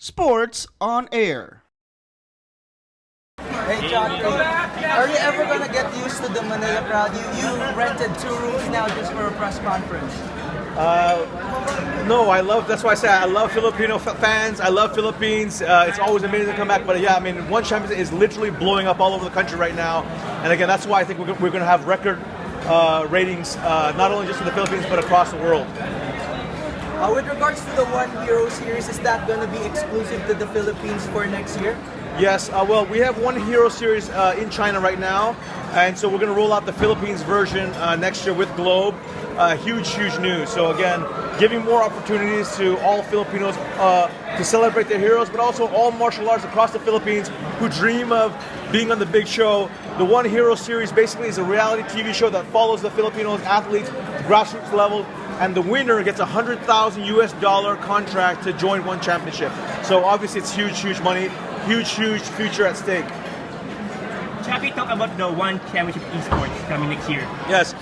Sports on Air. Hey, Chatri, are you ever gonna get used to the Manila crowd? You rented 2 rooms now just for a press conference. No, that's why I say I love Filipino fans. I love Philippines. It's always amazing to come back. But yeah, I mean, One Championship is literally blowing up all over the country right now. And again, that's why I think we're going to have record ratings, not only just in the Philippines, but across the world. With regards to the One Hero series, is that gonna be exclusive to the Philippines for next year? Yes, well, we have One Hero series in China right now. And so we're going to roll out the Philippines version next year with Globe. Huge news. So again, giving more opportunities to all Filipinos to celebrate their heroes, but also all martial arts across the Philippines who dream of being on the big show. The One Hero series basically is a reality TV show that follows the Filipinos athletes to grassroots level, and the winner gets $100,000 US contract to join One Championship. So obviously it's huge money, huge future at stake. Chatri, talk about the One Championship esports coming next year. Yes.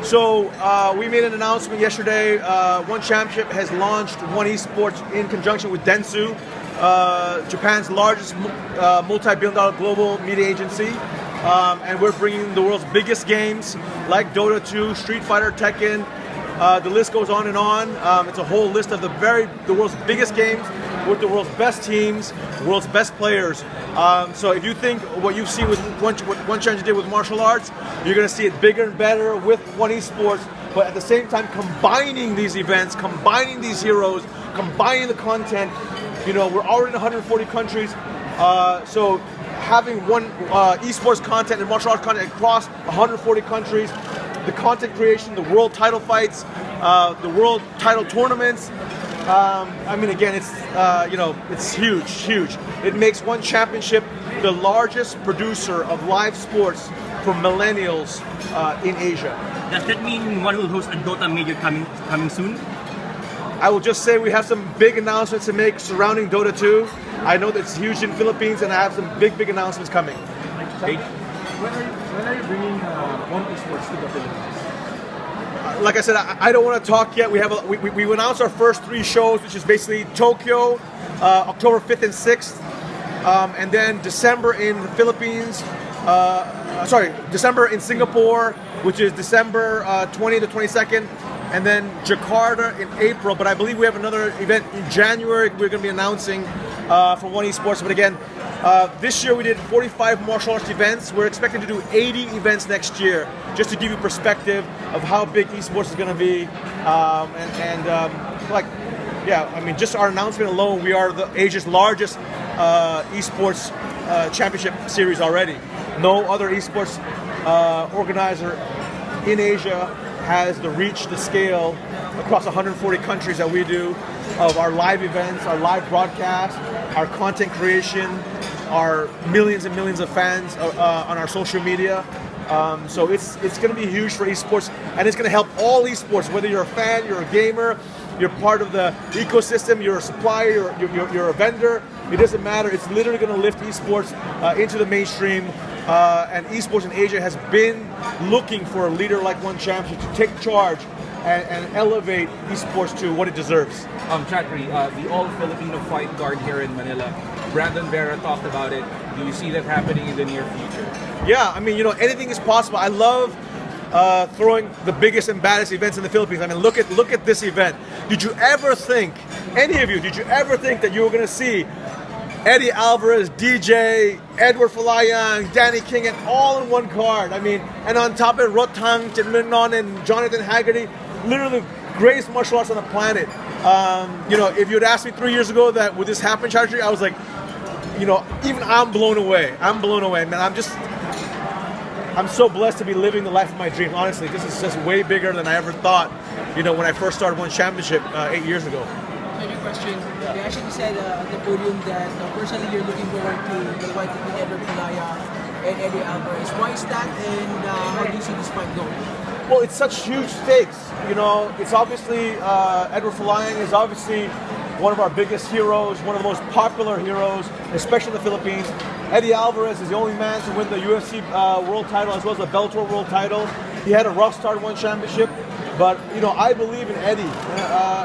So we made an announcement yesterday. One Championship has launched One Esports in conjunction with Dentsu, Japan's largest multi-billion-dollar global media agency. And we're bringing the world's biggest games like DOTA2, Street Fighter, Tekken. The list goes on and on. It's a whole list of the world's biggest games with the world's best teams, world's best players. So if you think what you've seen with what One Championship did with martial arts, you're going to see it bigger and better with One Esports, but at the same time combining these events, combining these heroes, combining the content. You know, we're already in 140 countries, so having one esports content and martial arts content across 140 countries, the content creation, the world title fights, the world title tournaments. I mean, again, it's it's huge. It makes One Championship the largest producer of live sports for millennials in Asia. Does that mean one will host a Dota major coming soon? I will just say we have some big announcements to make surrounding DOTA2. I know that it's huge in the Philippines, and I have some big announcements coming. Great. When are you bringing One Esports to the Philippines? Like I said, I don't want to talk yet. We announced our first 3 shows, which is basically Tokyo, October 5th and 6th, and then December in the Philippines. December in Singapore, which is December 20 to 22nd, and then Jakarta in April. But I believe we have another event in January we're going to be announcing for One Esports. But again, this year we did 45 martial arts events. We're expecting to do 80 events next year, just to give you perspective of how big esports is going to be. I mean, just our announcement alone, we are Asia's largest esports championship series already. No other esports organizer in Asia has the reach, the scale across 140 countries that we do, of our live events, our live broadcast, our content creation, our millions and millions of fans on our social media. So it's going to be huge for esports, and it's going to help all esports, whether you're a fan, you're a gamer, you're part of the ecosystem, you're a supplier, you're a vendor. It doesn't matter. It's literally going to lift esports into the mainstream. And esports in Asia has been looking for a leader like One Championship to take charge and elevate esports to what it deserves. Chatri, the all-Filipino fight guard here in Manila, Brandon Vera talked about it. Do you see that happening in the near future? Yeah, I mean, anything is possible. I love throwing the biggest and baddest events in the Philippines. I mean, look at this event. Did you ever think, any of you, that you were going to see Eddie Alvarez, DJ, Edward Falayang, Danny King, and all in one card? I mean, and on top of it, Rotang, Chinmenon, and Jonathan Haggerty, literally greatest martial arts on the planet. If you had asked me 3 years ago that would this happen, Chatri, I was like, even I'm blown away. Man, I'm so blessed to be living the life of my dreams. Honestly, this is just way bigger than I ever thought. When I first started One Championship 8 years ago. Your question, you actually said at the podium that personally you're looking forward to the fight between Edward Falayang and Eddie Alvarez. Why is that, and how do you see this fight going? Well, it's such huge stakes. It's obviously Edward Falayang is obviously one of our biggest heroes, one of the most popular heroes, especially in the Philippines. Eddie Alvarez is the only man to win the UFC world title as well as the Bellator world title. He had a rough start in One Championship, but I believe in Eddie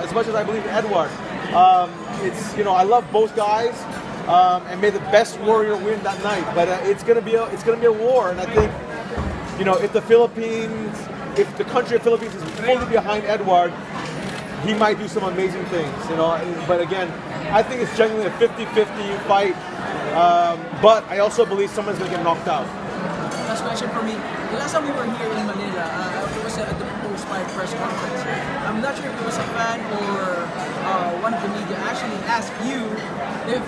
as much as I believe in Edward. it's I love both guys, and may the best warrior win that night. But it's gonna be a war, and I think if the country of Philippines is fully behind Edward, he might do some amazing things. But again, I think it's genuinely a 50-50 fight. But I also believe someone's gonna get knocked out. Last question for me. The last time we were here in Manila, it was at the post-fight press conference. I'm not sure if it was a fan or one of the media actually asked you if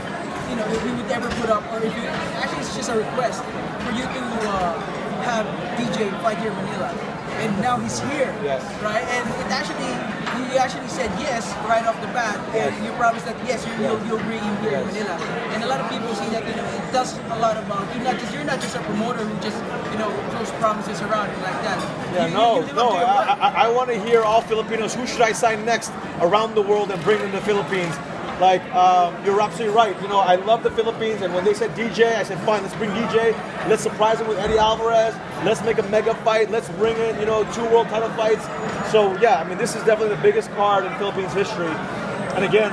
if we would ever put up, or if you actually it's just a request for you to have DJ fight here in Manila. And now he's here, Yes. right? And you actually said yes right off the bat, and you promised that yes, you'll bring him here in Manila. And a lot of people see that it does a lot about you're not just a promoter who just throws promises around and like that. Yeah, You no. live up to your word. I want to hear all Filipinos. Who should I sign next around the world and bring them to the Philippines? Like, you're absolutely right. I love the Philippines, and when they said DJ, I said, fine, let's bring DJ. Let's surprise him with Eddie Alvarez. Let's make a mega fight. Let's bring in, 2 world title fights. So, yeah, I mean, this is definitely the biggest card in Philippines history. And again,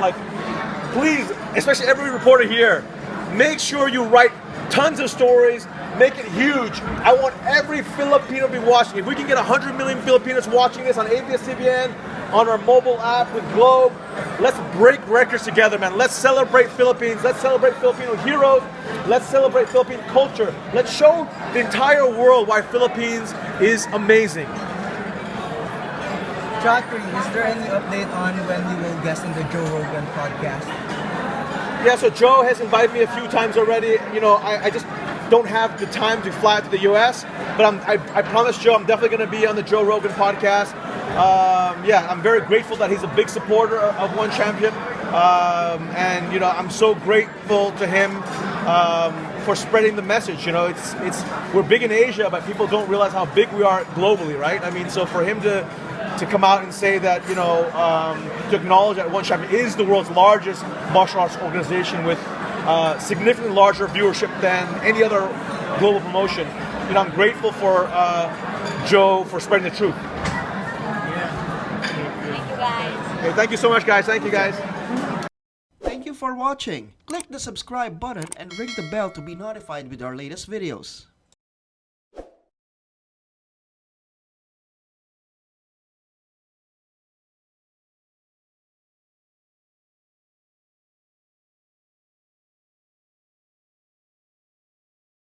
please, especially every reporter here, make sure you write tons of stories. Make it huge. I want every Filipino to be watching. If we can get 100 million Filipinos watching this on ABS-CBN, on our mobile app with Globe, let's break records together, man. Let's celebrate Philippines. Let's celebrate Filipino heroes. Let's celebrate Philippine culture. Let's show the entire world why Philippines is amazing. Chatri, is there any update on when you will guest in the Joe Rogan podcast? Yeah, so Joe has invited me a few times already. I just don't have the time to fly out to the U.S., but I promised Joe I'm definitely going to be on the Joe Rogan podcast. I'm very grateful that he's a big supporter of One Championship, and I'm so grateful to him for spreading the message. We're big in Asia, but people don't realize how big we are globally, right? I mean, so for him to come out and say that, to acknowledge that One Champion is the world's largest martial arts organization with significantly larger viewership than any other global promotion. I'm grateful for Joe for spreading the truth. Thank you, guys. Okay, thank you so much, guys. Thank you, guys. Thank you for watching. Click the subscribe button and ring the bell to be notified with our latest videos.